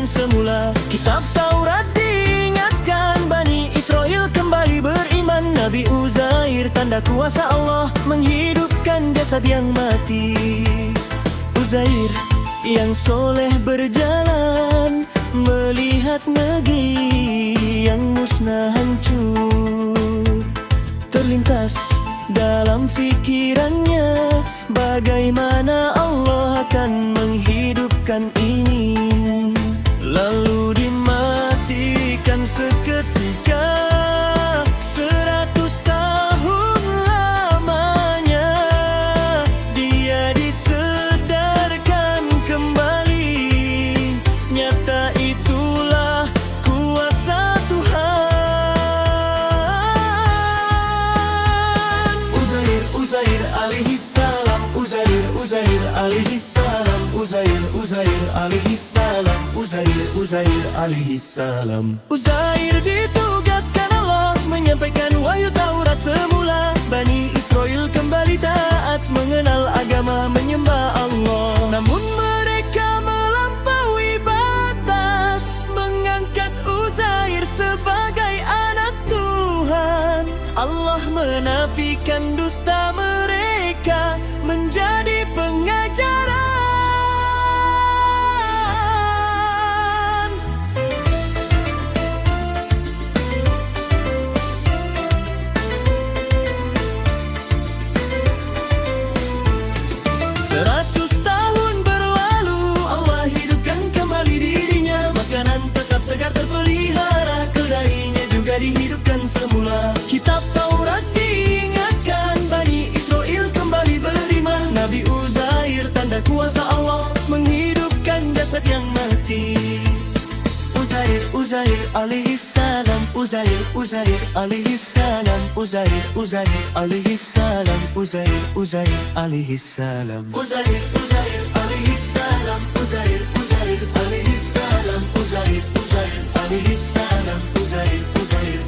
semula. Kitab Taurat diingatkan, Bani Israel kembali beriman. Nabi Uzair tanda kuasa Allah, menghidupkan jasad yang mati. Uzair yang soleh berjalan, melihat negeri yang musnah hancur. Terlintas dalam pikirannya, bagaimana Allah akan menghidupkan ini. Lalu dimatikan seketika, 100 tahun lamanya dia disedarkan kembali. Nyata itulah kuasa Tuhan. Uzair alaihi salam, Uzair alaihi salam, Uzair alaihi salam, Uzair alaihi salam. Uzair ditugaskan Allah menyampaikan wahyu Taurat semula. Bani Israel kembali taat, mengenal agama, menyembah Allah. Namun mereka melampaui batas, mengangkat Uzair sebagai anak Tuhan. Allah menafikan dusta mereka, menjadi pengajaran. Seratus tahun berlalu, Allah hidupkan kembali dirinya. Makanan tetap segar terpelihara, kedainya juga dihidupkan semula. Kitab Taurat diingatkan, Bani Israel kembali beriman. Nabi Uzair tanda kuasa Allah, menghidupkan jasad yang mati. Uzair alaihi salam, Uzair alaihi salam, Uzair alaihi salam, Uzair alaihi salam, Uzair alaihi salam, Uzair alaihi salam, Uzair alaihi salam, Uzair